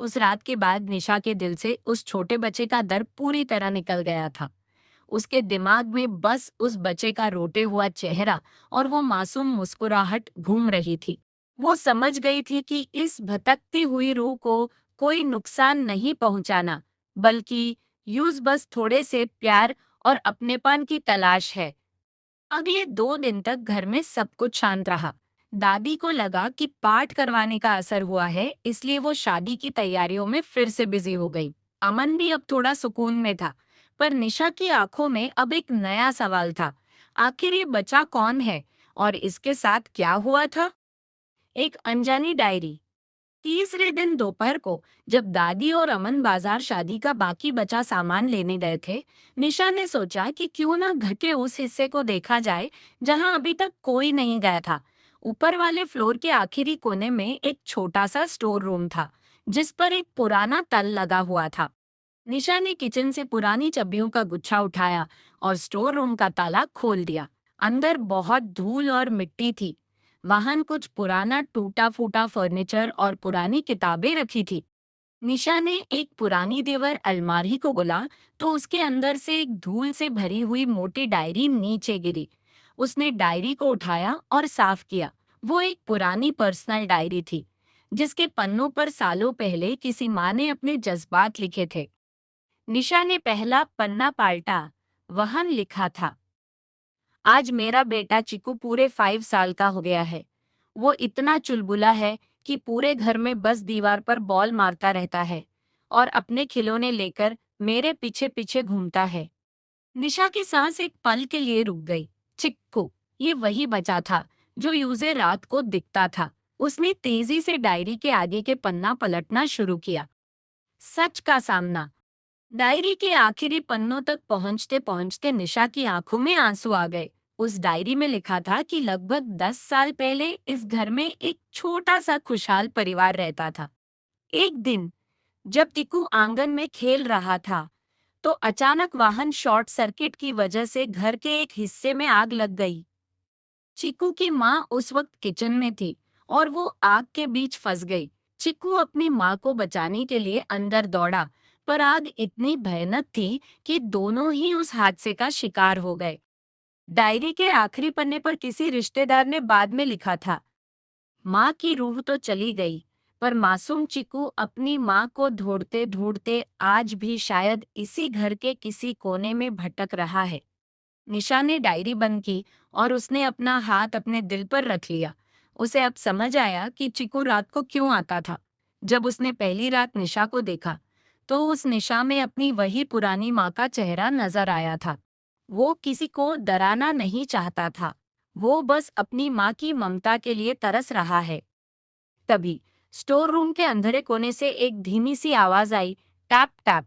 उस रात के बाद निशा के दिल से उस छोटे बच्चे का दर्द पूरी तरह निकल गया था। उसके दिमाग में बस उस बच्चे का रोते हुआ चेहरा और वो मासूम मुस्कुराहट घूम रही थी। वो समझ गई थी कि इस भटकती हुई रूह को कोई नुकसान नहीं पहुंचाना, बल्कि यूज बस थोड़े से प्यार और अपनेपन की तलाश है। अगले 2 दिन तक घर में सब कुछ शांत रहा। दादी को लगा कि पाठ करवाने का असर हुआ है, इसलिए वो शादी की तैयारियों में फिर से बिजी हो गई। अमन भी अब थोड़ा सुकून में था, पर निशा की आंखों में अब एक नया सवाल था। आखिर ये बच्चा कौन है और इसके साथ क्या हुआ था? एक अनजानी डायरी। तीसरे दिन दोपहर को जब दादी और अमन बाजार शादी का बाकी बचा सामान लेने गए थे, निशा ने सोचा कि क्यों ना घर के उस हिस्से को देखा जाए जहां अभी तक कोई नहीं गया था। ऊपर वाले फ्लोर के आखिरी कोने में एक छोटा सा स्टोर रूम था, जिस पर एक पुराना तल लगा हुआ था। निशा ने किचन से पुरानी चाबियों का गुच्छा उठाया और स्टोर रूम का ताला खोल दिया। अंदर बहुत धूल और मिट्टी थी। वहां कुछ पुराना टूटा फूटा फर्नीचर और पुरानी किताबें रखी थी। निशा ने एक पुरानी देवर अलमारी को खोला तो उसके अंदर से एक धूल से भरी हुई मोटी डायरी नीचे गिरी। उसने डायरी को उठाया और साफ किया। वो एक पुरानी पर्सनल डायरी थी, जिसके पन्नों पर सालों पहले किसी माँ ने अपने जज्बात लिखे थे। निशा ने पहला पन्ना पाल्टा। वहां लिखा था, आज मेरा बेटा चिकू पूरे 5 साल का हो गया है। वो इतना चुलबुला है कि पूरे घर में बस दीवार पर बॉल मारता रहता है और अपने खिलौने लेकर मेरे पीछे पीछे घूमता है। निशा की सांस एक पल के लिए रुक गई। चिक्कू, ये वही बचा था जो यूजे रात को दिखता था। उसने तेजी से डायरी के आगे के पन्ना पलटना शुरू किया। सच का सामना। डायरी के आखिरी पन्नों तक पहुंचते पहुंचते निशा की आंखों में आंसू आ गए। उस डायरी में लिखा था कि लगभग 10 साल पहले इस घर में एक छोटा सा खुशहाल परिवार रहता था। एक दिन जब टिकू आंगन में खेल रहा था, तो अचानक वाहन शॉर्ट सर्किट की वजह से घर के एक हिस्से में आग लग गई। चिक्कू की माँ उस वक्त किचन में थी और वो आग के बीच फंस गई। चिक्कू अपनी माँ को बचाने के लिए अंदर दौड़ा, पर आग इतनी भयानक थी कि दोनों ही उस हादसे का शिकार हो गए। डायरी के आखिरी पन्ने पर किसी रिश्तेदार ने बाद में लिखा था, माँ की रूह तो चली गई, पर मासूम चिक्कू अपनी माँ को ढूंढते ढूंढते आज भी शायद इसी घर के किसी कोने में भटक रहा है। निशा ने डायरी बंद की और उसने अपना हाथ अपने दिल पर रख लिया। उसे अब समझ आया कि चिकू रात को क्यों आता था। जब उसने पहली रात निशा को देखा, तो उस निशा में अपनी वही पुरानी माँ का चेहरा नजर आया था। वो किसी को डराना नहीं चाहता था। वो बस अपनी माँ की ममता के लिए तरस रहा है। तभी स्टोर रूम के अंधेरे कोने से एक धीमी सी आवाज आई, टैप टैप।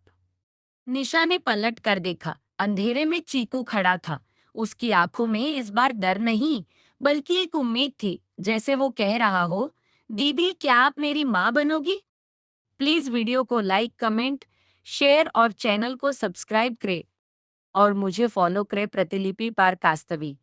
निशा ने पलट कर देखा। अंधेरे में चीकू खड़ा था। उसकी आंखों में इस बार डर नहीं, बल्कि एक उम्मीद थी, जैसे वो कह रहा हो, दीदी क्या आप मेरी माँ बनोगी? प्लीज वीडियो को लाइक, कमेंट, शेयर और चैनल को सब्सक्राइब करें और मुझे फॉलो करें प्रतिलिपि पार कास्तवी।